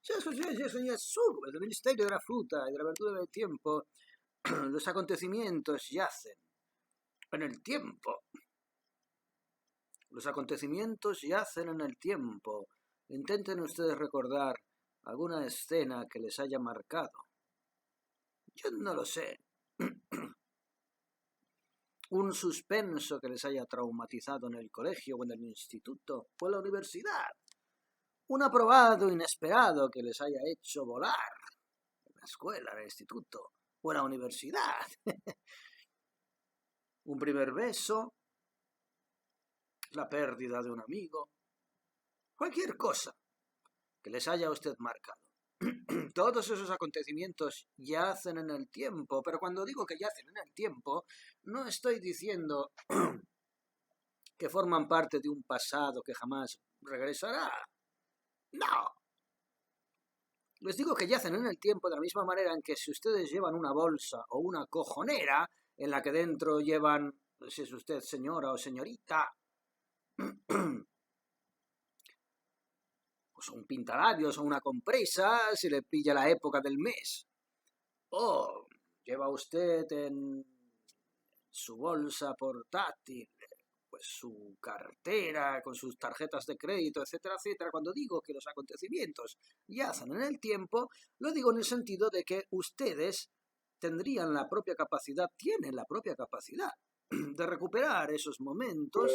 Sì, subito, del Ministerio della Frutta e della Verdura del Tiempo. Los acontecimientos yacen en el tiempo. Los acontecimientos yacen en el tiempo. Intenten ustedes recordar alguna escena que les haya marcado. Yo no lo sé. Un suspenso que les haya traumatizado en el colegio o en el instituto o en la universidad. Un aprobado inesperado que les haya hecho volar en la escuela, en el instituto o en la universidad. Un primer beso, la pérdida de un amigo, cualquier cosa que les haya a usted marcado. Todos esos acontecimientos yacen en el tiempo, pero cuando digo que yacen en el tiempo, no estoy diciendo que forman parte de un pasado que jamás regresará. No. Les digo que yacen en el tiempo de la misma manera en que si ustedes llevan una bolsa o una cojonera en la que dentro llevan, si es usted señora o señorita, pues un pintalabios o una compresa, si le pilla la época del mes. O lleva usted en su bolsa portátil pues su cartera con sus tarjetas de crédito, etcétera, etcétera. Cuando digo que los acontecimientos yacen en el tiempo, lo digo en el sentido de que ustedes tendrían la propia capacidad, tienen la propia capacidad de recuperar esos momentos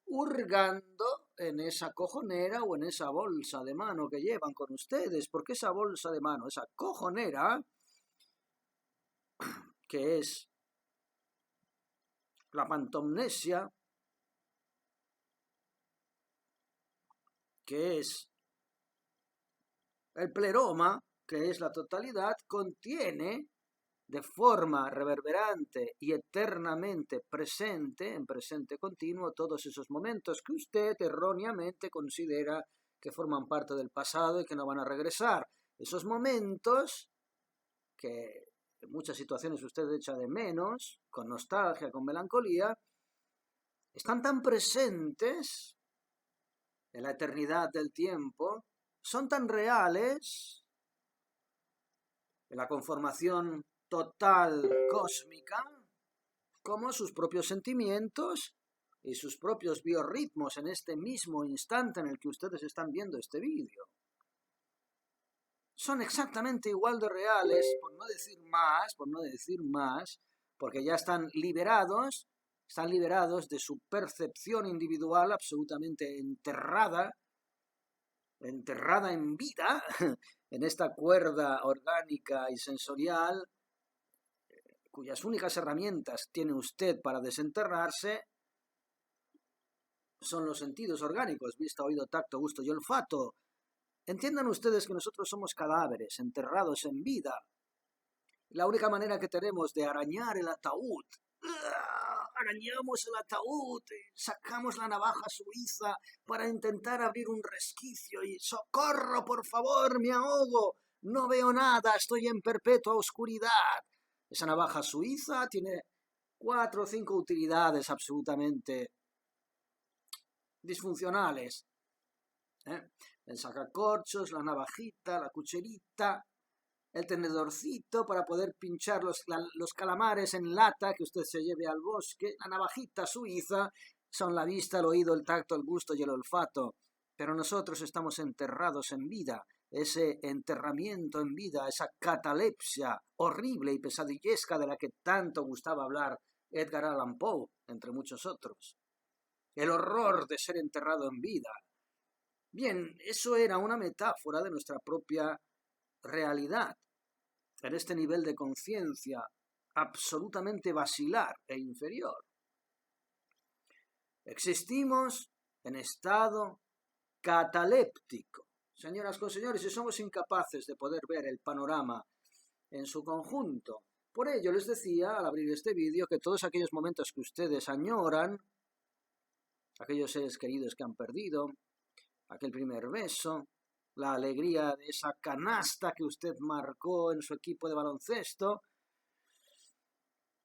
hurgando en esa cojonera o en esa bolsa de mano que llevan con ustedes, porque esa bolsa de mano, esa cojonera, que es la pantomnesia, que es el pleroma, que es la totalidad, contiene de forma reverberante y eternamente presente, en presente continuo, todos esos momentos que usted erróneamente considera que forman parte del pasado y que no van a regresar. Esos momentos que en muchas situaciones usted echa de menos, con nostalgia, con melancolía, están tan presentes en la eternidad del tiempo, son tan reales en la conformación total cósmica como sus propios sentimientos y sus propios biorritmos en este mismo instante en el que ustedes están viendo este vídeo. Son exactamente igual de reales, por no decir más, porque ya están liberados de su percepción individual absolutamente enterrada en vida, en esta cuerda orgánica y sensorial, cuyas únicas herramientas tiene usted para desenterrarse son los sentidos orgánicos, vista, oído, tacto, gusto y olfato. Entiendan ustedes que nosotros somos cadáveres enterrados en vida. La única manera que tenemos de arañar el ataúd, arañamos el ataúd, sacamos la navaja suiza para intentar abrir un resquicio y ¡socorro, por favor, me ahogo! No veo nada, estoy en perpetua oscuridad. Esa navaja suiza tiene 4 o 5 utilidades absolutamente disfuncionales. El sacacorchos, la navajita, la cucherita, el tenedorcito para poder pinchar los calamares en lata que usted se lleve al bosque, la navajita suiza, son la vista, el oído, el tacto, el gusto y el olfato. Pero nosotros estamos enterrados en vida. Ese enterramiento en vida, esa catalepsia horrible y pesadillesca de la que tanto gustaba hablar Edgar Allan Poe, entre muchos otros. El horror de ser enterrado en vida. Bien, eso era una metáfora de nuestra propia realidad, en este nivel de conciencia absolutamente vacilar e inferior. Existimos en estado cataléptico. Señoras con señores, y somos incapaces de poder ver el panorama en su conjunto. Por ello les decía, al abrir este vídeo, que todos aquellos momentos que ustedes añoran, aquellos seres queridos que han perdido, aquel primer beso, la alegría de esa canasta que usted marcó en su equipo de baloncesto,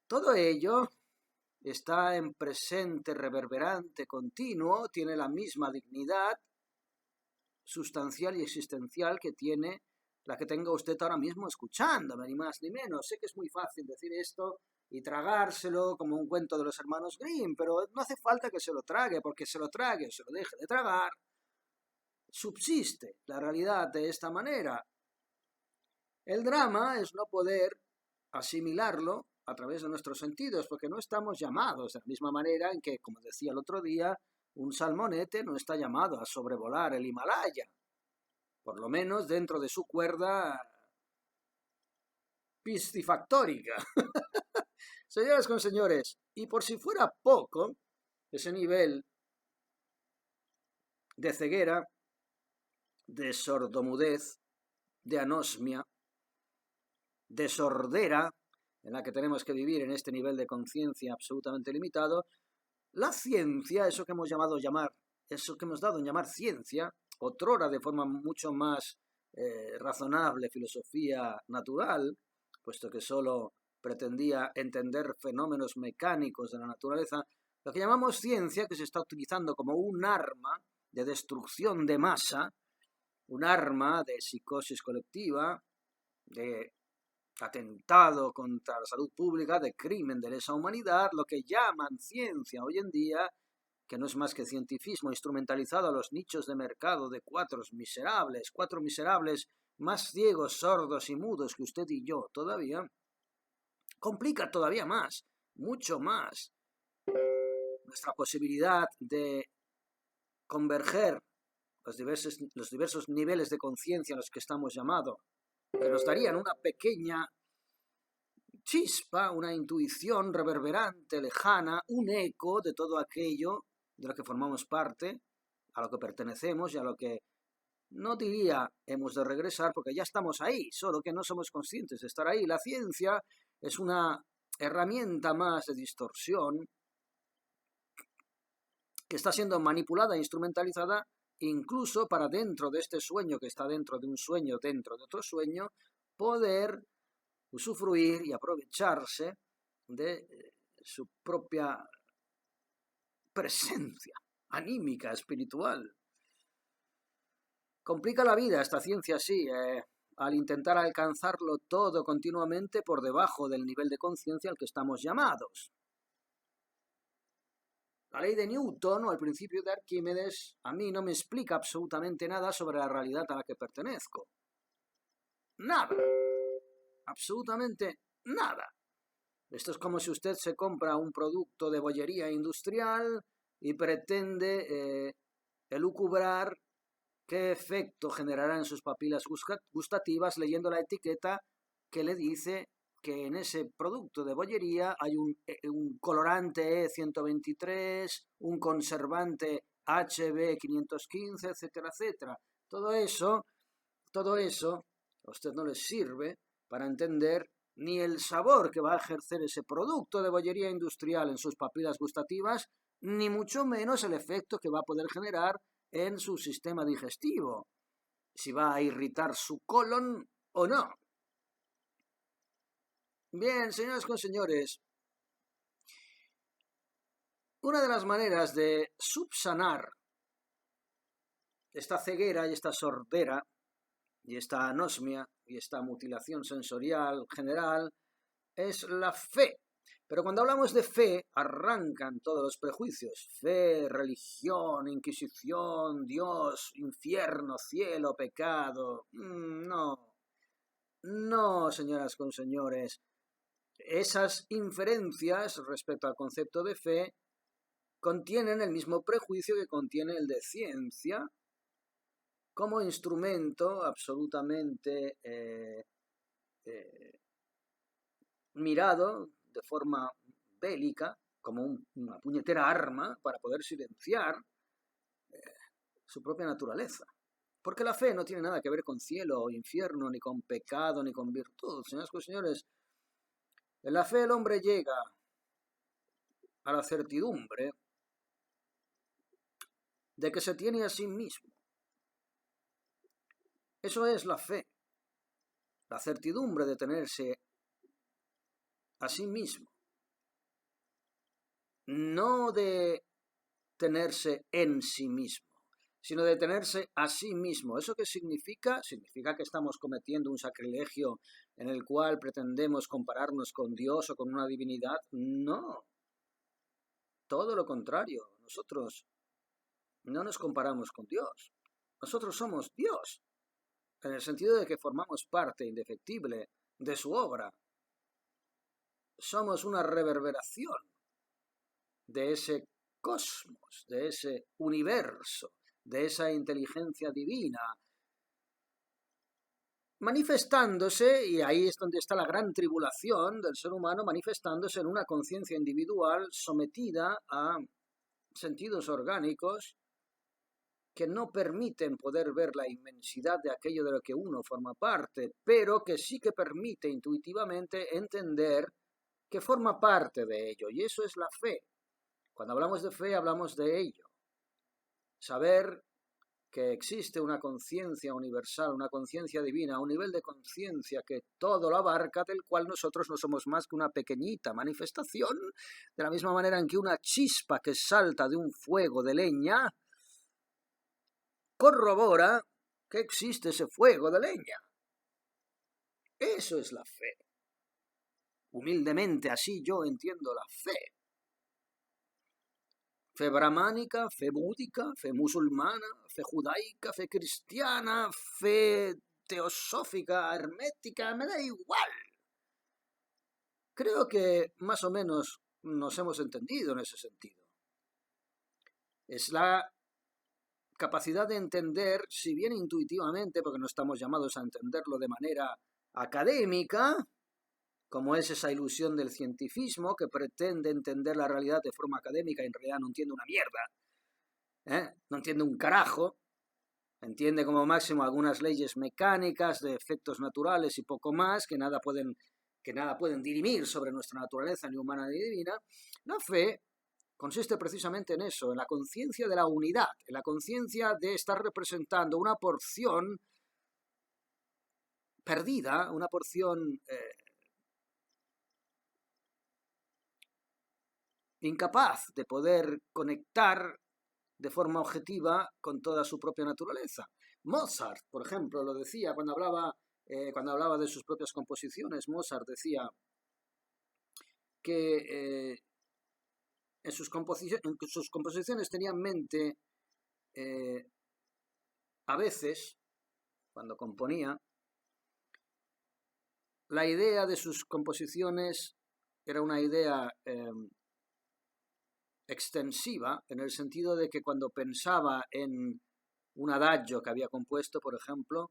todo ello está en presente reverberante continuo, tiene la misma dignidad sustancial y existencial que tiene la que tenga usted ahora mismo escuchándome, ni más ni menos. Sé que es muy fácil decir esto y tragárselo como un cuento de los hermanos Grimm, pero no hace falta que se lo trague, porque se lo trague o se lo deje de tragar, subsiste la realidad de esta manera. El drama es no poder asimilarlo a través de nuestros sentidos, porque no estamos llamados de la misma manera en que, como decía el otro día, un salmonete no está llamado a sobrevolar el Himalaya, por lo menos dentro de su cuerda piscifactórica. Señoras con señores, y por si fuera poco, ese nivel de ceguera, de sordomudez, de anosmia, de sordera, en la que tenemos que vivir en este nivel de conciencia absolutamente limitado, la ciencia, eso que hemos eso que hemos dado en llamar ciencia, otrora de forma mucho más razonable, filosofía natural, puesto que solo pretendía entender fenómenos mecánicos de la naturaleza, lo que llamamos ciencia, que se está utilizando como un arma de destrucción de masa, un arma de psicosis colectiva, de atentado contra la salud pública, de crimen de lesa humanidad, lo que llaman ciencia hoy en día, que no es más que cientifismo instrumentalizado a los nichos de mercado de cuatro miserables más ciegos, sordos y mudos que usted y yo todavía, complica todavía más, mucho más, nuestra posibilidad de converger los diversos niveles de conciencia a los que estamos llamados, que nos darían una pequeña chispa, una intuición reverberante, lejana, un eco de todo aquello de lo que formamos parte, a lo que pertenecemos y a lo que no diría hemos de regresar porque ya estamos ahí, solo que no somos conscientes de estar ahí. La ciencia es una herramienta más de distorsión que está siendo manipulada e instrumentalizada incluso para dentro de este sueño que está dentro de un sueño, dentro de otro sueño, poder usufruir y aprovecharse de su propia presencia anímica, espiritual. Complica la vida esta ciencia, sí, al intentar alcanzarlo todo continuamente por debajo del nivel de conciencia al que estamos llamados. La ley de Newton o el principio de Arquímedes a mí no me explica absolutamente nada sobre la realidad a la que pertenezco. Nada. Absolutamente nada. Esto es como si usted se compra un producto de bollería industrial y pretende elucubrar qué efecto generará en sus papilas gustativas leyendo la etiqueta que le dice que en ese producto de bollería hay un colorante E123, un conservante HB515, etcétera, etcétera. Todo eso a usted no le sirve para entender ni el sabor que va a ejercer ese producto de bollería industrial en sus papilas gustativas, ni mucho menos el efecto que va a poder generar en su sistema digestivo, si va a irritar su colon o no. Bien, señoras con señores, una de las maneras de subsanar esta ceguera y esta sordera y esta anosmia y esta mutilación sensorial general es la fe. Pero cuando hablamos de fe, arrancan todos los prejuicios. Fe, religión, inquisición, Dios, infierno, cielo, pecado. No, no, señoras con señores. Esas inferencias respecto al concepto de fe contienen el mismo prejuicio que contiene el de ciencia, como instrumento absolutamente mirado de forma bélica, como una puñetera arma para poder silenciar su propia naturaleza. Porque la fe no tiene nada que ver con cielo o infierno, ni con pecado, ni con virtud. Señoras y señores, en la fe el hombre llega a la certidumbre de que se tiene a sí mismo. Eso es la fe, la certidumbre de tenerse a sí mismo, no de tenerse en sí mismo, sino de tenerse a sí mismo. ¿Eso qué significa? Significa que estamos cometiendo un sacrilegio en el cual pretendemos compararnos con Dios o con una divinidad. No, todo lo contrario. Nosotros no nos comparamos con Dios. Nosotros somos Dios, en el sentido de que formamos parte indefectible de su obra. Somos una reverberación de ese cosmos, de ese universo, de esa inteligencia divina, manifestándose, y ahí es donde está la gran tribulación del ser humano, manifestándose en una conciencia individual sometida a sentidos orgánicos que no permiten poder ver la inmensidad de aquello de lo que uno forma parte, pero que sí que permite intuitivamente entender que forma parte de ello, y eso es la fe. Cuando hablamos de fe, hablamos de ello. Saber que existe una conciencia universal, una conciencia divina, un nivel de conciencia que todo lo abarca, del cual nosotros no somos más que una pequeñita manifestación, de la misma manera en que una chispa que salta de un fuego de leña corrobora que existe ese fuego de leña. Eso es la fe. Humildemente así yo entiendo la fe. Fe brahmánica, fe búdica, fe musulmana, fe judaica, fe cristiana, fe teosófica, hermética, me da igual. Creo que más o menos nos hemos entendido en ese sentido. Es la capacidad de entender, si bien intuitivamente, porque no estamos llamados a entenderlo de manera académica, como es esa ilusión del cientifismo que pretende entender la realidad de forma académica y en realidad no entiende una mierda, no entiende un carajo, entiende como máximo algunas leyes mecánicas de efectos naturales y poco más, que nada pueden dirimir sobre nuestra naturaleza, ni humana ni divina. La fe consiste precisamente en eso, en la conciencia de la unidad, en la conciencia de estar representando una porción perdida, una porción incapaz de poder conectar de forma objetiva con toda su propia naturaleza. Mozart, por ejemplo, lo decía cuando hablaba de sus propias composiciones. Mozart decía que en sus composiciones tenía en mente, a veces, cuando componía, la idea de sus composiciones era una idea extensiva, en el sentido de que cuando pensaba en un adagio que había compuesto, por ejemplo,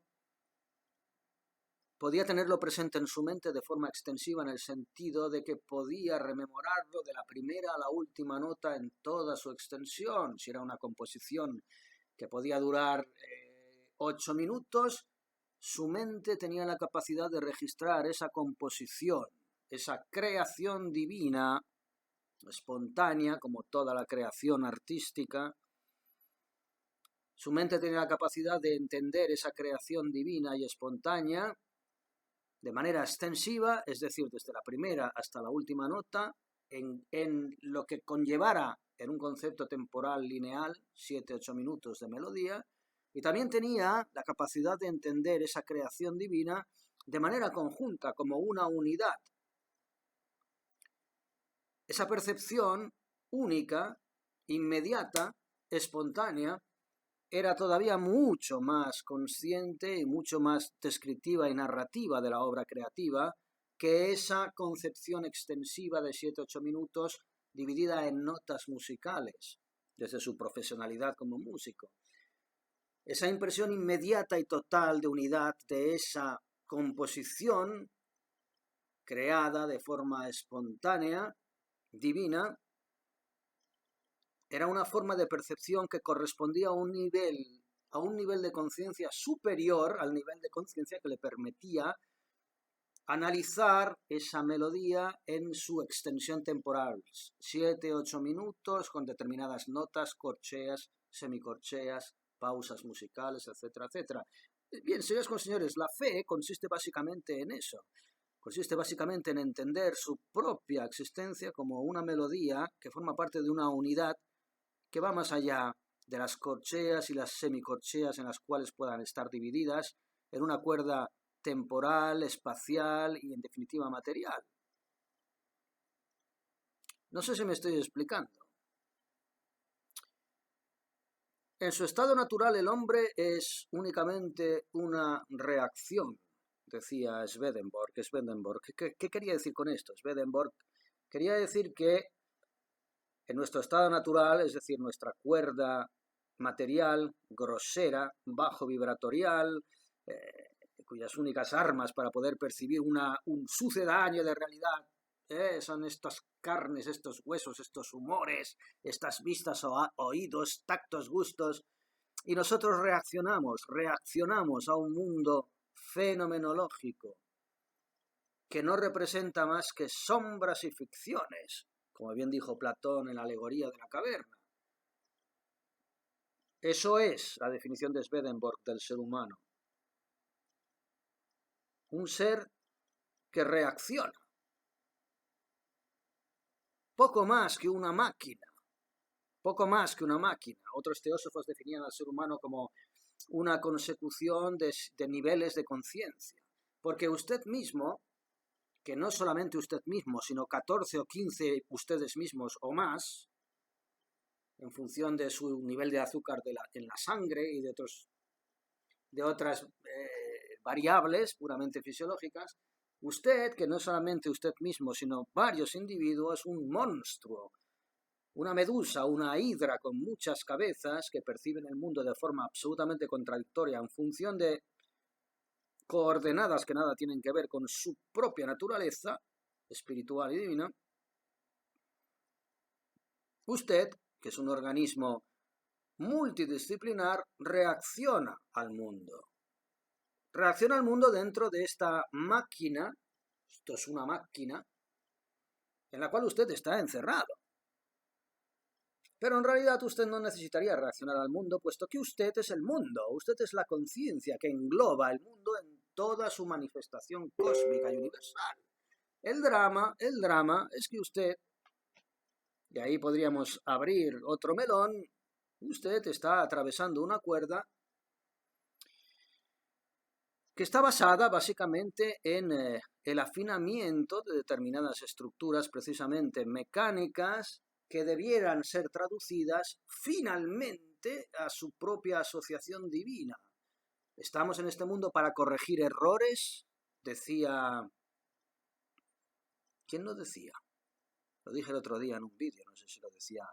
podía tenerlo presente en su mente de forma extensiva, en el sentido de que podía rememorarlo de la primera a la última nota en toda su extensión. Si era una composición que podía durar 8 minutos, su mente tenía la capacidad de registrar esa composición, esa creación divina, espontánea, como toda la creación artística. Su mente tenía la capacidad de entender esa creación divina y espontánea de manera extensiva, es decir, desde la primera hasta la última nota, en lo que conllevara en un concepto temporal lineal, 7-8 minutos de melodía, y también tenía la capacidad de entender esa creación divina de manera conjunta, como una unidad. Esa percepción única, inmediata, espontánea, era todavía mucho más consciente y mucho más descriptiva y narrativa de la obra creativa que esa concepción extensiva de 7-8 minutos dividida en notas musicales, desde su profesionalidad como músico. Esa impresión inmediata y total de unidad de esa composición creada de forma espontánea, divina, era una forma de percepción que correspondía a un nivel de conciencia superior al nivel de conciencia que le permitía analizar esa melodía en su extensión temporal, 7-8 minutos con determinadas notas, corcheas, semicorcheas, pausas musicales, etcétera, etcétera. Bien, señores con señores, la fe consiste básicamente en eso. Consiste básicamente en entender su propia existencia como una melodía que forma parte de una unidad que va más allá de las corcheas y las semicorcheas en las cuales puedan estar divididas en una cuerda temporal, espacial y en definitiva material. No sé si me estoy explicando. En su estado natural el hombre es únicamente una reacción, decía Swedenborg. ¿Qué quería decir con esto? Swedenborg quería decir que en nuestro estado natural, es decir, nuestra cuerda material, grosera, bajo vibratorial, cuyas únicas armas para poder percibir un sucedáneo de realidad son estas carnes, estos huesos, estos humores, estas vistas, oídos, tactos, gustos, y nosotros reaccionamos a un mundo fenomenológico que no representa más que sombras y ficciones, como bien dijo Platón en la alegoría de la caverna. Eso es la definición de Swedenborg del ser humano. Un ser que reacciona. Poco más que una máquina. Poco más que una máquina. Otros teósofos definían al ser humano como una consecución de niveles de conciencia. Porque usted mismo, que no solamente usted mismo, sino 14 o 15 ustedes mismos o más, en función de su nivel de azúcar en la sangre y de otras variables puramente fisiológicas, usted, que no solamente usted mismo, sino varios individuos, un monstruo, una medusa, una hidra con muchas cabezas que perciben el mundo de forma absolutamente contradictoria en función de coordenadas que nada tienen que ver con su propia naturaleza espiritual y divina. Usted, que es un organismo multidisciplinar, reacciona al mundo. Reacciona al mundo dentro de esta máquina, esto es una máquina, en la cual usted está encerrado. Pero en realidad usted no necesitaría reaccionar al mundo, puesto que usted es el mundo, usted es la conciencia que engloba el mundo en toda su manifestación cósmica y universal. El drama es que usted, y ahí podríamos abrir otro melón, usted está atravesando una cuerda que está basada básicamente en el afinamiento de determinadas estructuras precisamente mecánicas que debieran ser traducidas finalmente a su propia asociación divina. Estamos en este mundo para corregir errores, decía... ¿Quién lo decía? Lo dije el otro día en un vídeo, no sé si lo decía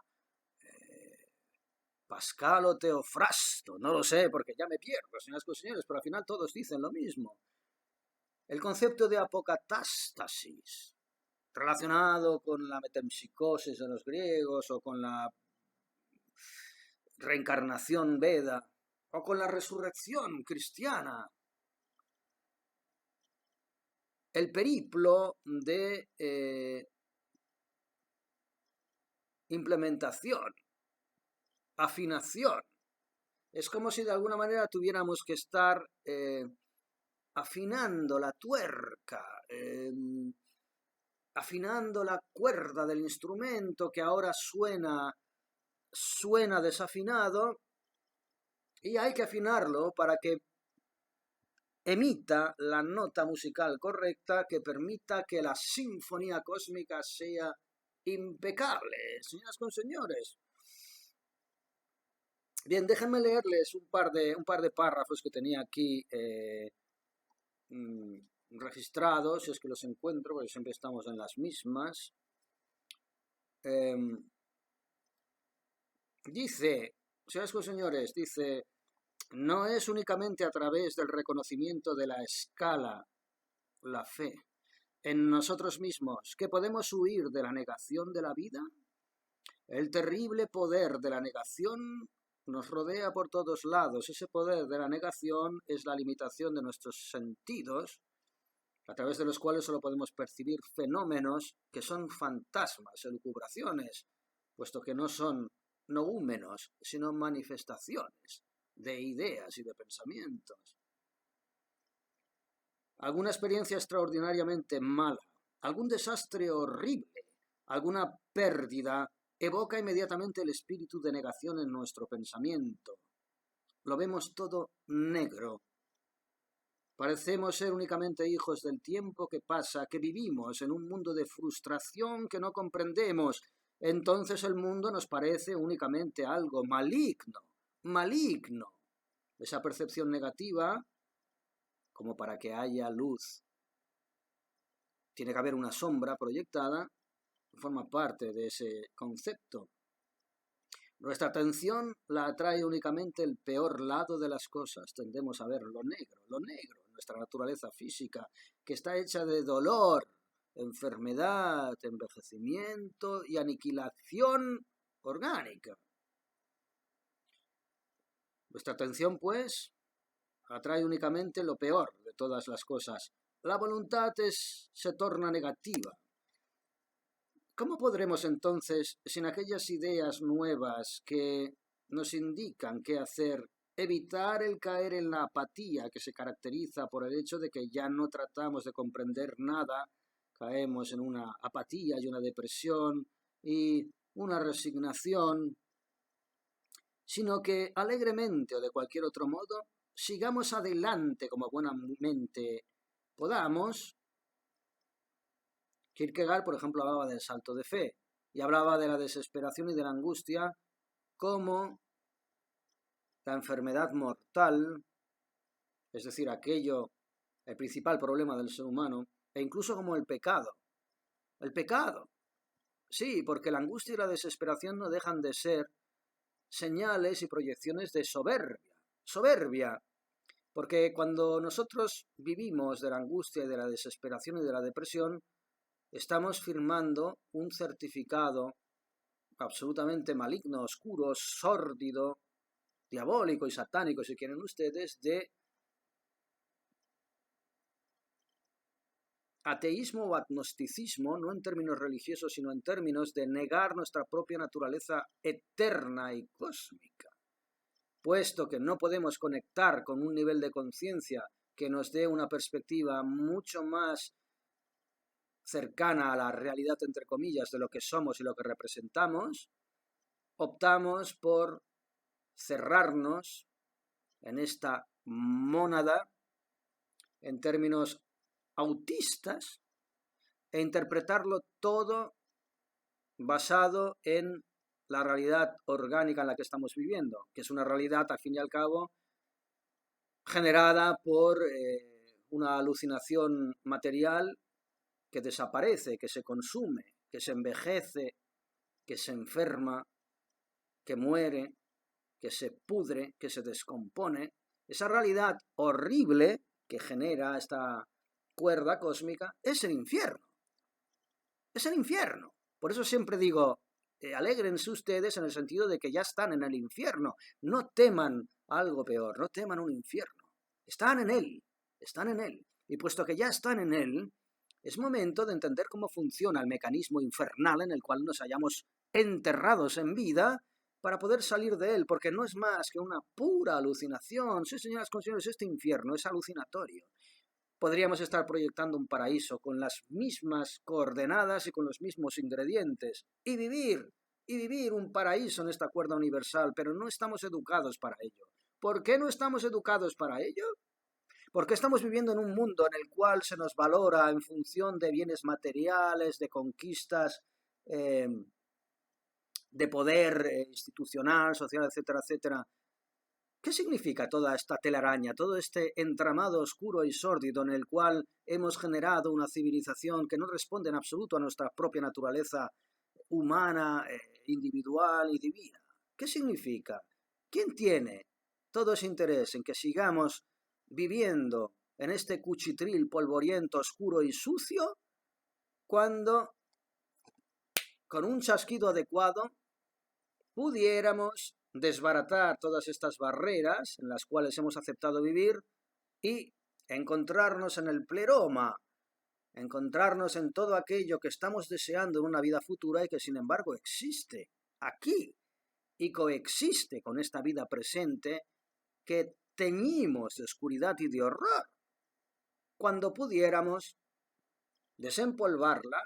Pascal o Teofrasto, no lo sé, porque ya me pierdo, señoras y señores, pero al final todos dicen lo mismo. El concepto de apocatástasis, relacionado con la metempsicosis de los griegos o con la reencarnación veda o con la resurrección cristiana. El periplo de implementación, afinación. Es como si de alguna manera tuviéramos que estar afinando la tuerca, afinando la cuerda del instrumento que ahora suena desafinado, y hay que afinarlo para que emita la nota musical correcta que permita que la sinfonía cósmica sea impecable. Señoras y señores. Bien, déjenme leerles un par de párrafos que tenía aquí registrados, si es que los encuentro, porque siempre estamos en las mismas. Dice, señoras y señores, dice, no es únicamente a través del reconocimiento de la escala, la fe, en nosotros mismos, que podemos huir de la negación de la vida. El terrible poder de la negación nos rodea por todos lados. Ese poder de la negación es la limitación de nuestros sentidos, a través de los cuales solo podemos percibir fenómenos que son fantasmas, elucubraciones, puesto que no son noúmenos, sino manifestaciones de ideas y de pensamientos. Alguna experiencia extraordinariamente mala, algún desastre horrible, alguna pérdida evoca inmediatamente el espíritu de negación en nuestro pensamiento. Lo vemos todo negro. Parecemos ser únicamente hijos del tiempo que pasa, que vivimos en un mundo de frustración que no comprendemos. Entonces el mundo nos parece únicamente algo maligno, maligno. Esa percepción negativa, como para que haya luz, tiene que haber una sombra proyectada, forma parte de ese concepto. Nuestra atención la atrae únicamente el peor lado de las cosas. Tendemos a ver lo negro, nuestra naturaleza física, que está hecha de dolor, enfermedad, envejecimiento y aniquilación orgánica. Nuestra atención, pues, atrae únicamente lo peor de todas las cosas. La voluntad se torna negativa. ¿Cómo podremos entonces, sin aquellas ideas nuevas que nos indican qué hacer, evitar el caer en la apatía que se caracteriza por el hecho de que ya no tratamos de comprender nada, caemos en una apatía y una depresión y una resignación, sino que alegremente o de cualquier otro modo sigamos adelante como buenamente podamos? Kierkegaard, por ejemplo, hablaba del salto de fe y hablaba de la desesperación y de la angustia como la enfermedad mortal, es decir, el principal problema del ser humano, e incluso como el pecado. El pecado, sí, porque la angustia y la desesperación no dejan de ser señales y proyecciones de soberbia, porque cuando nosotros vivimos de la angustia y de la desesperación y de la depresión, estamos firmando un certificado absolutamente maligno, oscuro, sórdido, diabólico y satánico, si quieren ustedes, de ateísmo o agnosticismo, no en términos religiosos, sino en términos de negar nuestra propia naturaleza eterna y cósmica, puesto que no podemos conectar con un nivel de conciencia que nos dé una perspectiva mucho más cercana a la realidad, entre comillas, de lo que somos y lo que representamos, optamos por cerrarnos en esta mónada en términos autistas e interpretarlo todo basado en la realidad orgánica en la que estamos viviendo, que es una realidad, al fin y al cabo, generada por una alucinación material que desaparece, que se consume, que se envejece, que se enferma, que muere, que se pudre, que se descompone. Esa realidad horrible que genera esta cuerda cósmica es el infierno. Es el infierno. Por eso siempre digo, alégrense ustedes en el sentido de que ya están en el infierno. No teman algo peor, no teman un infierno. Están en él, están en él. Y puesto que ya están en él, es momento de entender cómo funciona el mecanismo infernal en el cual nos hallamos enterrados en vida para poder salir de él, porque no es más que una pura alucinación. Sí, señoras y señores, este infierno es alucinatorio. Podríamos estar proyectando un paraíso con las mismas coordenadas y con los mismos ingredientes y vivir un paraíso en esta cuerda universal, pero no estamos educados para ello. ¿Por qué no estamos educados para ello? Porque estamos viviendo en un mundo en el cual se nos valora en función de bienes materiales, de conquistas, de poder institucional, social, etcétera, etcétera. ¿Qué significa toda esta telaraña, todo este entramado oscuro y sórdido en el cual hemos generado una civilización que no responde en absoluto a nuestra propia naturaleza humana, individual y divina? ¿Qué significa? ¿Quién tiene todo ese interés en que sigamos viviendo en este cuchitril polvoriento, oscuro y sucio, cuando con un chasquido adecuado pudiéramos desbaratar todas estas barreras en las cuales hemos aceptado vivir y encontrarnos en el pleroma, encontrarnos en todo aquello que estamos deseando en una vida futura y que sin embargo existe aquí y coexiste con esta vida presente que teñimos de oscuridad y de horror, cuando pudiéramos desempolvarla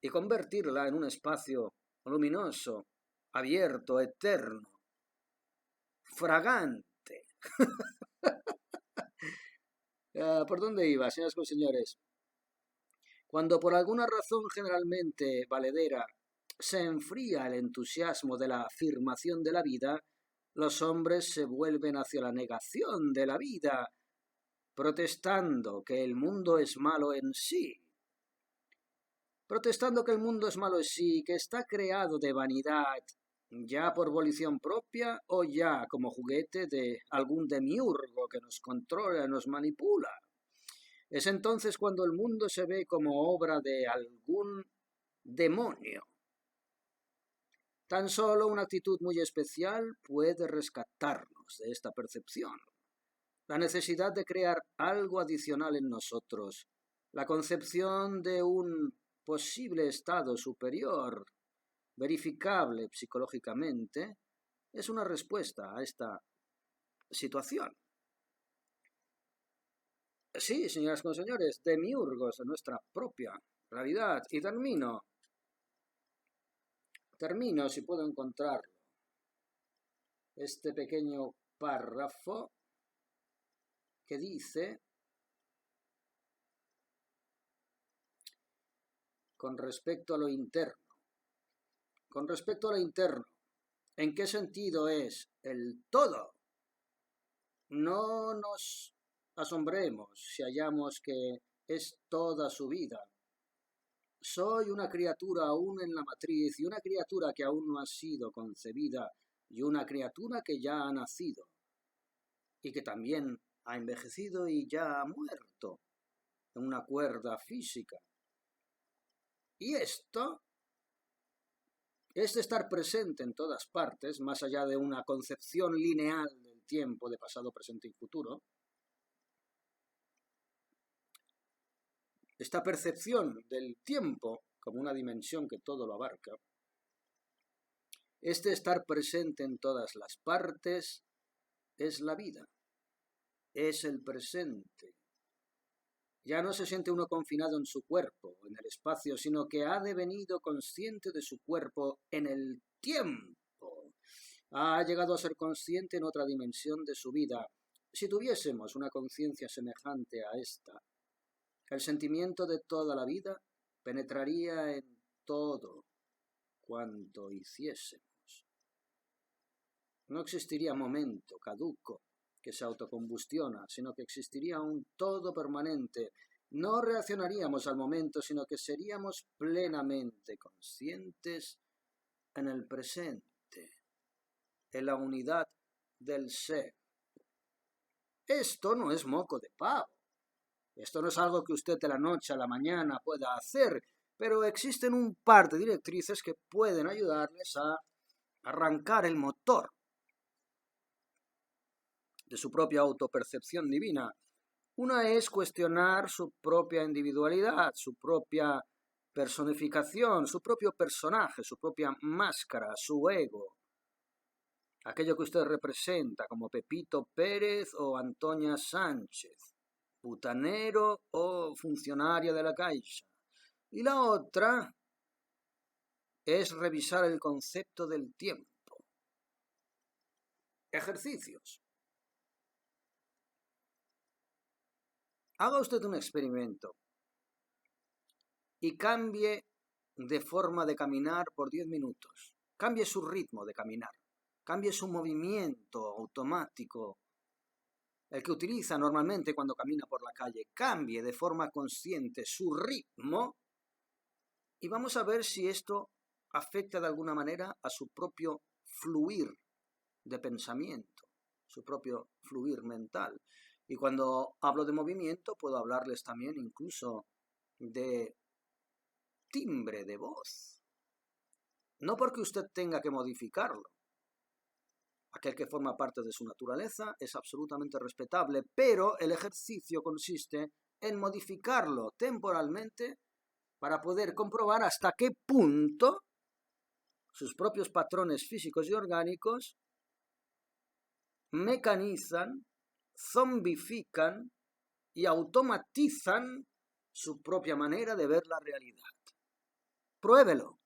y convertirla en un espacio luminoso, abierto, eterno, fragante. ¿Por dónde iba, señoras y señores? Cuando por alguna razón generalmente valedera se enfría el entusiasmo de la afirmación de la vida, los hombres se vuelven hacia la negación de la vida, protestando que el mundo es malo en sí. Protestando que el mundo es malo en sí, que está creado de vanidad, ya por volición propia o ya como juguete de algún demiurgo que nos controla y nos manipula. Es entonces cuando el mundo se ve como obra de algún demonio. Tan solo una actitud muy especial puede rescatarnos de esta percepción. La necesidad de crear algo adicional en nosotros, la concepción de un posible estado superior, verificable psicológicamente, es una respuesta a esta situación. Sí, señoras y señores, demiurgos de nuestra propia realidad. Y termino si puedo encontrarlo. Este pequeño párrafo que dice, con respecto a lo interno, ¿en qué sentido es el todo? No nos asombremos si hallamos que es toda su vida. Soy una criatura aún en la matriz y una criatura que aún no ha sido concebida y una criatura que ya ha nacido y que también ha envejecido y ya ha muerto en una cuerda física. Y esto es de estar presente en todas partes, más allá de una concepción lineal del tiempo de pasado, presente y futuro. Esta percepción del tiempo como una dimensión que todo lo abarca, este estar presente en todas las partes es la vida, es el presente. Ya no se siente uno confinado en su cuerpo, en el espacio, sino que ha devenido consciente de su cuerpo en el tiempo. Ha llegado a ser consciente en otra dimensión de su vida. Si tuviésemos una conciencia semejante a esta, el sentimiento de toda la vida penetraría en todo cuanto hiciésemos. No existiría momento caduco que se autocombustiona, sino que existiría un todo permanente. No reaccionaríamos al momento, sino que seríamos plenamente conscientes en el presente, en la unidad del ser. Esto no es moco de pavo. Esto no es algo que usted de la noche a la mañana pueda hacer, pero existen un par de directrices que pueden ayudarles a arrancar el motor de su propia autopercepción divina. Una es cuestionar su propia individualidad, su propia personificación, su propio personaje, su propia máscara, su ego. Aquello que usted representa como Pepito Pérez o Antonia Sánchez, butanero o funcionaria de la Caixa. Y la otra es revisar el concepto del tiempo. Ejercicios. Haga usted un experimento y cambie de forma de caminar por 10 minutos. Cambie su ritmo de caminar. Cambie su movimiento automático, el que utiliza normalmente cuando camina por la calle. Cambie de forma consciente su ritmo y vamos a ver si esto afecta de alguna manera a su propio fluir de pensamiento, su propio fluir mental. Y cuando hablo de movimiento, puedo hablarles también incluso de timbre de voz. No porque usted tenga que modificarlo. Aquel que forma parte de su naturaleza es absolutamente respetable, pero el ejercicio consiste en modificarlo temporalmente para poder comprobar hasta qué punto sus propios patrones físicos y orgánicos mecanizan, zombifican y automatizan su propia manera de ver la realidad. Pruébelo.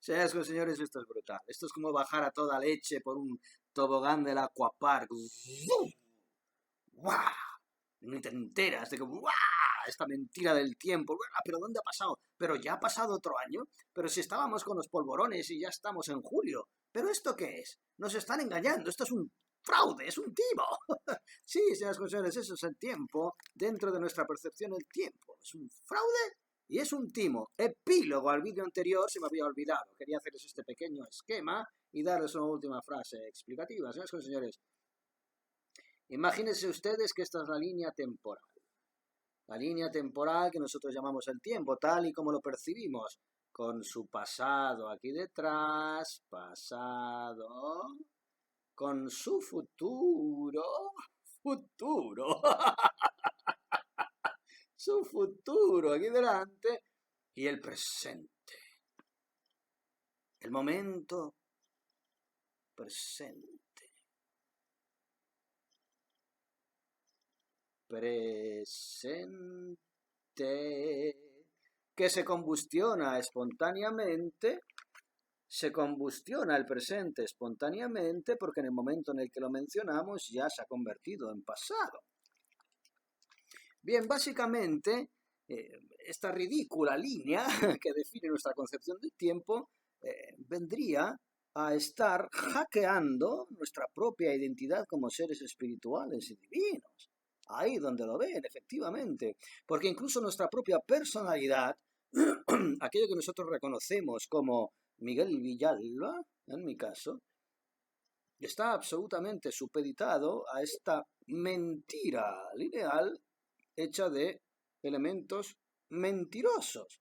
Señores, esto es brutal. Esto es como bajar a toda leche por un tobogán del Aquapark. ¡Guau! Ni te enteras de que ¡guau! Esta mentira del tiempo. ¡Guau! ¿Pero dónde ha pasado? Pero ya ha pasado otro año. Pero si estábamos con los polvorones y ya estamos en julio. ¿Pero esto qué es? Nos están engañando. Esto es un fraude, es un timo. Sí, señores, eso es el tiempo. Dentro de nuestra percepción, el tiempo es un fraude y es un timo. Epílogo al vídeo anterior, se me había olvidado. Quería hacerles este pequeño esquema y darles una última frase explicativa. Señores, imagínense ustedes que esta es la línea temporal. La línea temporal que nosotros llamamos el tiempo, tal y como lo percibimos, con su pasado aquí detrás, pasado, con su futuro, su futuro aquí delante y el presente. El momento presente. Presente. Que se combustiona espontáneamente. Se combustiona el presente espontáneamente porque en el momento en el que lo mencionamos ya se ha convertido en pasado. Bien, básicamente, esta ridícula línea que define nuestra concepción del tiempo vendría a estar hackeando nuestra propia identidad como seres espirituales y divinos. Ahí donde lo ven, efectivamente. Porque incluso nuestra propia personalidad, aquello que nosotros reconocemos como Miguel Villalba, en mi caso, está absolutamente supeditado a esta mentira lineal hecha de elementos mentirosos,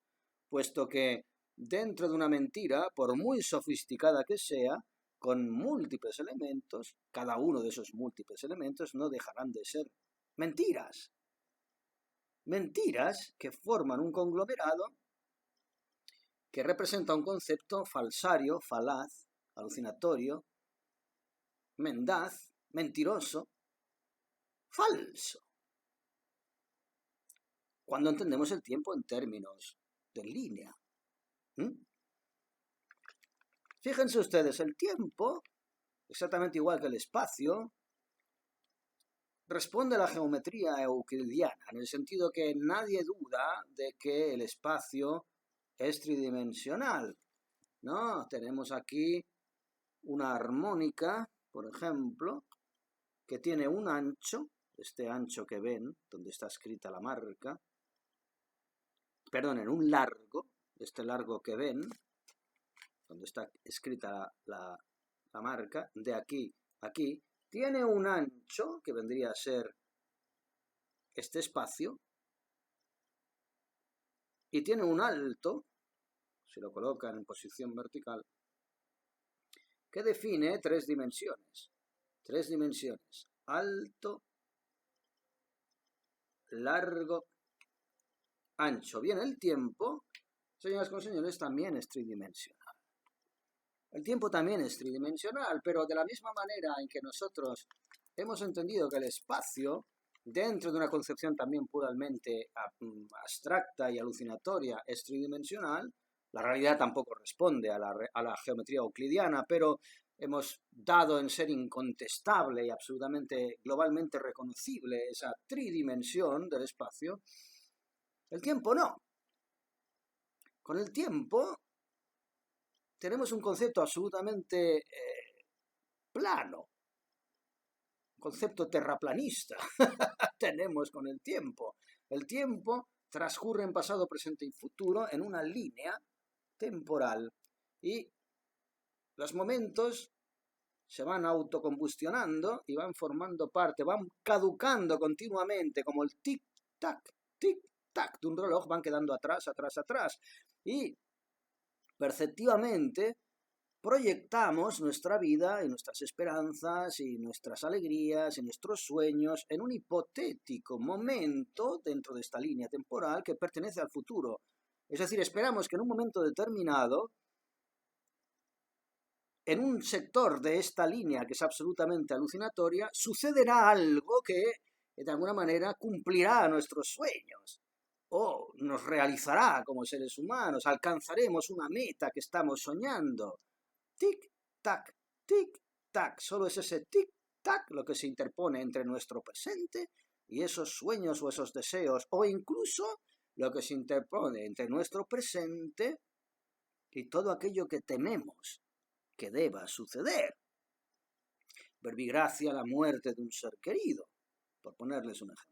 puesto que dentro de una mentira, por muy sofisticada que sea, con múltiples elementos, cada uno de esos múltiples elementos no dejarán de ser mentiras. Mentiras que forman un conglomerado que representa un concepto falsario, falaz, alucinatorio, mendaz, mentiroso, falso. Cuando entendemos el tiempo en términos de línea. Fíjense ustedes, el tiempo, exactamente igual que el espacio, responde a la geometría euclidiana, en el sentido que nadie duda de que el espacio es tridimensional, ¿no? Tenemos aquí una armónica, por ejemplo, que tiene un ancho, este ancho que ven, donde está escrita la marca, perdonen, un largo, este largo que ven, donde está escrita la marca, de aquí a aquí, tiene un ancho, que vendría a ser este espacio, y tiene un alto, si lo colocan en posición vertical, que define tres dimensiones. Tres dimensiones. Alto, largo, ancho. Bien, el tiempo, señoras y señores, también es tridimensional. El tiempo también es tridimensional, pero de la misma manera en que nosotros hemos entendido que el espacio, dentro de una concepción también puramente abstracta y alucinatoria, es tridimensional, la realidad tampoco responde a la geometría euclidiana, pero hemos dado en ser incontestable y absolutamente globalmente reconocible esa tridimensión del espacio. El tiempo no. Con el tiempo tenemos un concepto absolutamente plano, un concepto terraplanista tenemos con el tiempo. El tiempo transcurre en pasado, presente y futuro en una línea temporal y los momentos se van autocombustionando y van formando parte, van caducando continuamente como el tic-tac de un reloj, van quedando atrás, atrás, atrás. Y perceptivamente proyectamos nuestra vida y nuestras esperanzas y nuestras alegrías y nuestros sueños en un hipotético momento dentro de esta línea temporal que pertenece al futuro. Es decir, esperamos que en un momento determinado, en un sector de esta línea que es absolutamente alucinatoria, sucederá algo que de alguna manera cumplirá nuestros sueños. o nos realizará como seres humanos, alcanzaremos una meta que estamos soñando. Tic-tac, tic-tac, solo es ese tic-tac lo que se interpone entre nuestro presente y esos sueños o esos deseos, o incluso lo que se interpone entre nuestro presente y todo aquello que tememos que deba suceder. Verbigracia, la muerte de un ser querido, por ponerles un ejemplo.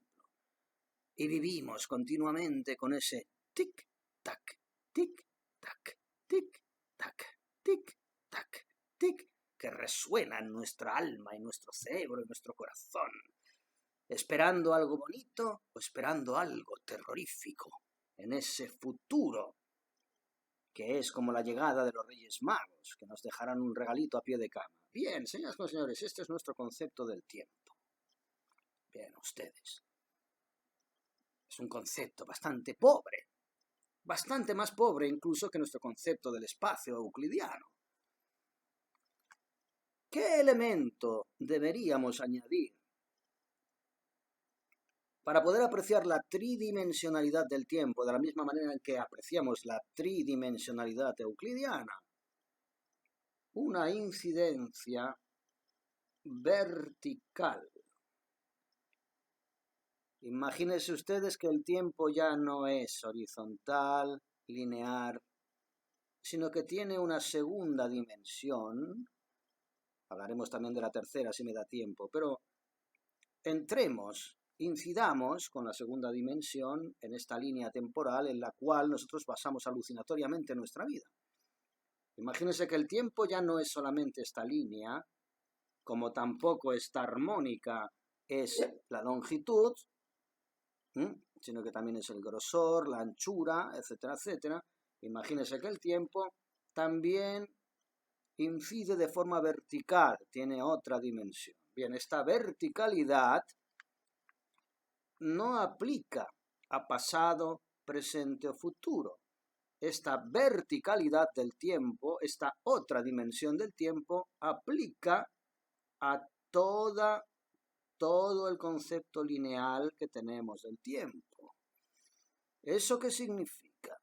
Y vivimos continuamente con ese tic-tac, tic-tac, tic-tac, tic-tac, tic, que resuena en nuestra alma, en nuestro cerebro, en nuestro corazón, esperando algo bonito o esperando algo terrorífico, en ese futuro que es como la llegada de los Reyes Magos, que nos dejarán un regalito a pie de cama. Bien, señoras y señores, este es nuestro concepto del tiempo. Bien, ustedes. Es un concepto bastante pobre, bastante más pobre incluso que nuestro concepto del espacio euclidiano. ¿Qué elemento deberíamos añadir para poder apreciar la tridimensionalidad del tiempo de la misma manera en que apreciamos la tridimensionalidad euclidiana? Una incidencia vertical. Imagínense ustedes que el tiempo ya no es horizontal, lineal, sino que tiene una segunda dimensión. Hablaremos también de la tercera si me da tiempo, pero incidamos con la segunda dimensión en esta línea temporal en la cual nosotros basamos alucinatoriamente nuestra vida. Imagínense que el tiempo ya no es solamente esta línea, como tampoco esta armónica es la longitud, sino que también es el grosor, la anchura, etcétera, etcétera. Imagínense que el tiempo también incide de forma vertical, tiene otra dimensión. Bien, esta verticalidad no aplica a pasado, presente o futuro. Esta verticalidad del tiempo, esta otra dimensión del tiempo, aplica a todo el concepto lineal que tenemos del tiempo. ¿Eso qué significa?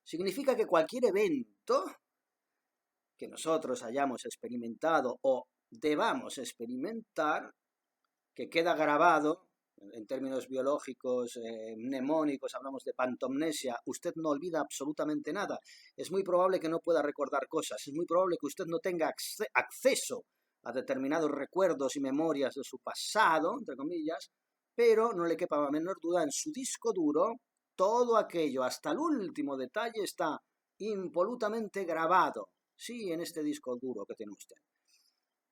Significa que cualquier evento que nosotros hayamos experimentado o debamos experimentar, que queda grabado, en términos biológicos, mnemónicos, hablamos de pantomnesia, usted no olvida absolutamente nada. Es muy probable que no pueda recordar cosas, es muy probable que usted no tenga acceso a determinados recuerdos y memorias de su pasado, entre comillas, pero no le quepa la menor duda, en su disco duro, todo aquello, hasta el último detalle, está impolutamente grabado, sí, en este disco duro que tiene usted.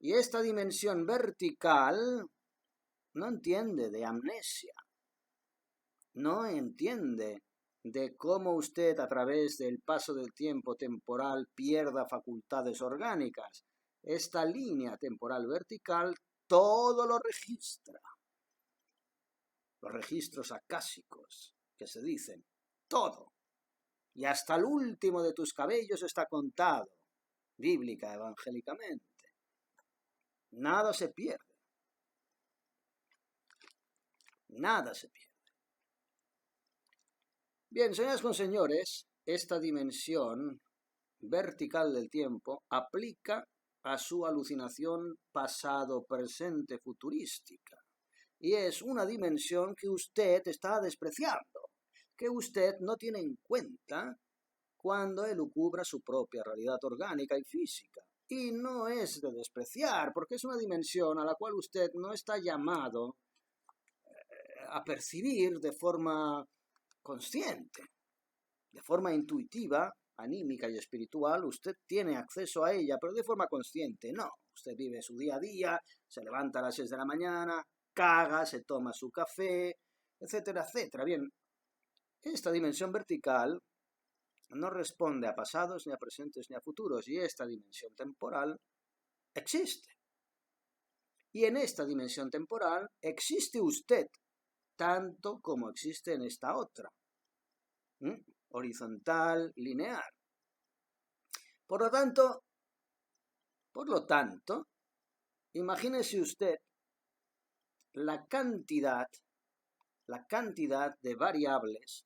Y esta dimensión vertical no entiende de amnesia, no entiende de cómo usted a través del paso del tiempo temporal pierda facultades orgánicas. Esta línea temporal vertical todo lo registra. Los registros acásicos que se dicen, todo. Y hasta el último de tus cabellos está contado, bíblica, evangélicamente. Nada se pierde. Nada se pierde. Bien, señoras y señores, esta dimensión vertical del tiempo aplica a su alucinación pasado-presente futurística. Y es una dimensión que usted está despreciando, que usted no tiene en cuenta cuando elucubra su propia realidad orgánica y física. Y no es de despreciar, porque es una dimensión a la cual usted no está llamado a percibir de forma consciente, de forma intuitiva, anímica y espiritual. Usted tiene acceso a ella, pero de forma consciente no. Usted vive su día a día, se levanta a las 6 de la mañana, caga, se toma su café, etcétera, etcétera. Bien, esta dimensión vertical no responde a pasados, ni a presentes, ni a futuros, y esta dimensión temporal existe. Y en esta dimensión temporal existe usted, tanto como existe en esta otra, horizontal, lineal. Por lo tanto, imagínese usted la cantidad la cantidad de variables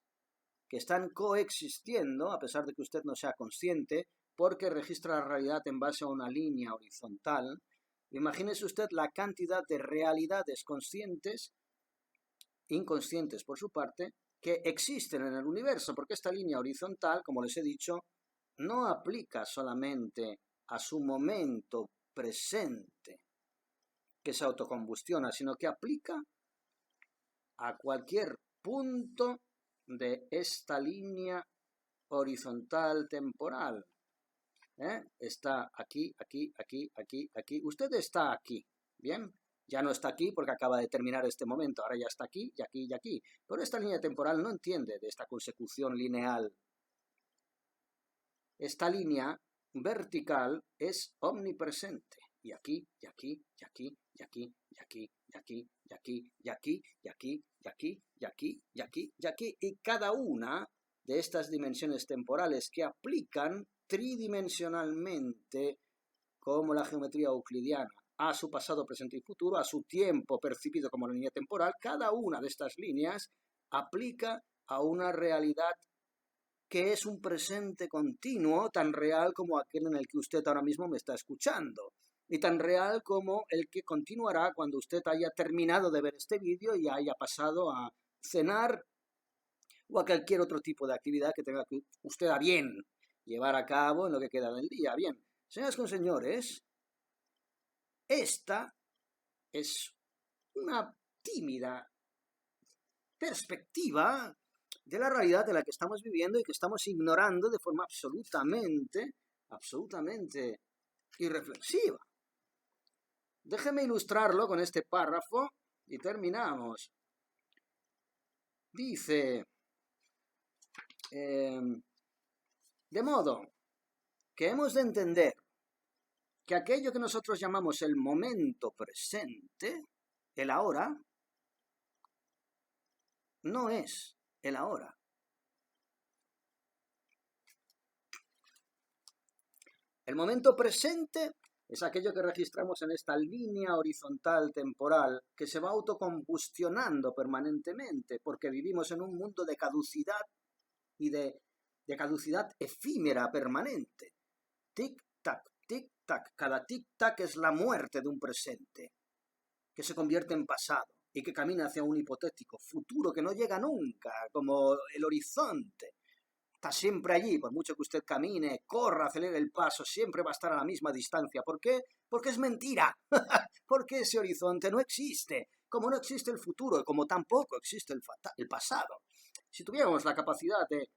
que están coexistiendo, a pesar de que usted no sea consciente, porque registra la realidad en base a una línea horizontal. Imagínese usted la cantidad de realidades conscientes, inconscientes por su parte, que existen en el universo, porque esta línea horizontal, como les he dicho, no aplica solamente a su momento presente, que se autocombustiona, sino que aplica a cualquier punto de esta línea horizontal temporal. Está aquí, aquí, aquí, aquí, aquí. Usted está aquí, ¿bien? Ya no está aquí porque acaba de terminar este momento, ahora ya está aquí, y aquí, y aquí. Pero esta línea temporal no entiende de esta consecución lineal. Esta línea vertical es omnipresente. Y aquí, y aquí, y aquí, y aquí, y aquí, y aquí, y aquí, y aquí, y aquí, y aquí, y aquí, y aquí, y aquí. Y cada una de estas dimensiones temporales que aplican tridimensionalmente, como la geometría euclidiana, a su pasado, presente y futuro, a su tiempo percibido como la línea temporal, cada una de estas líneas aplica a una realidad que es un presente continuo, tan real como aquel en el que usted ahora mismo me está escuchando, y tan real como el que continuará cuando usted haya terminado de ver este vídeo y haya pasado a cenar o a cualquier otro tipo de actividad que tenga usted a bien llevar a cabo en lo que queda del día. Bien, señoras y señores, esta es una tímida perspectiva de la realidad de la que estamos viviendo y que estamos ignorando de forma absolutamente irreflexiva. Déjeme ilustrarlo con este párrafo y terminamos. Dice, de modo que hemos de entender que aquello que nosotros llamamos el momento presente, el ahora, no es el ahora. El momento presente es aquello que registramos en esta línea horizontal temporal que se va autocombustionando permanentemente porque vivimos en un mundo de caducidad y de caducidad efímera permanente. Tic-tac, tic-tac. Cada tic-tac es la muerte de un presente que se convierte en pasado y que camina hacia un hipotético futuro que no llega nunca, como el horizonte. Está siempre allí, por mucho que usted camine, corra, acelere el paso, siempre va a estar a la misma distancia. ¿Por qué? Porque es mentira. Porque ese horizonte no existe. Como no existe el futuro, como tampoco existe el pasado. Si tuviéramos la capacidad de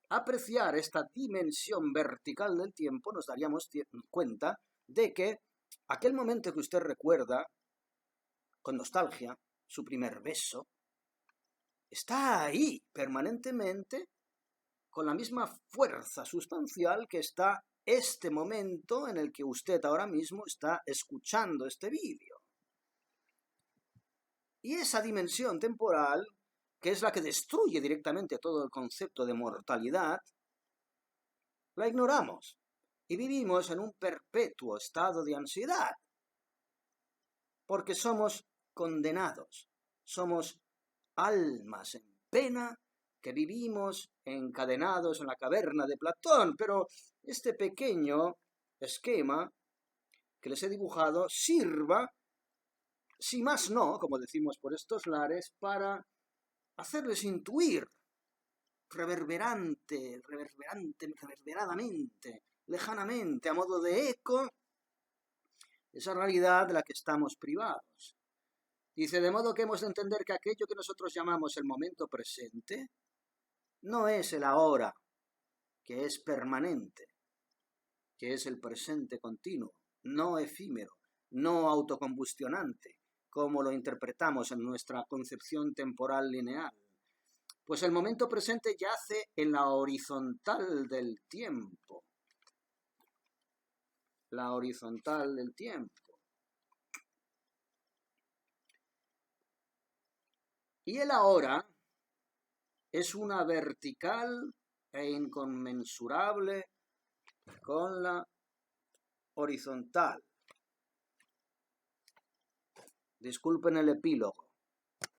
apreciar esta dimensión vertical del tiempo, nos daríamos cuenta de que aquel momento que usted recuerda con nostalgia, su primer beso, está ahí permanentemente con la misma fuerza sustancial que está este momento en el que usted ahora mismo está escuchando este vídeo. Y esa dimensión temporal, que es la que destruye directamente todo el concepto de mortalidad, la ignoramos y vivimos en un perpetuo estado de ansiedad, porque somos condenados, somos almas en pena que vivimos encadenados en la caverna de Platón, pero este pequeño esquema que les he dibujado sirva, si más no, como decimos por estos lares, para hacerles intuir reverberadamente, lejanamente, a modo de eco, esa realidad de la que estamos privados. Dice, de modo que hemos de entender que aquello que nosotros llamamos el momento presente no es el ahora, que es permanente, que es el presente continuo, no efímero, no autocombustionante, como lo interpretamos en nuestra concepción temporal lineal. Pues el momento presente yace en la horizontal del tiempo. La horizontal del tiempo. Y el ahora es una vertical e inconmensurable con la horizontal. Disculpen el epílogo.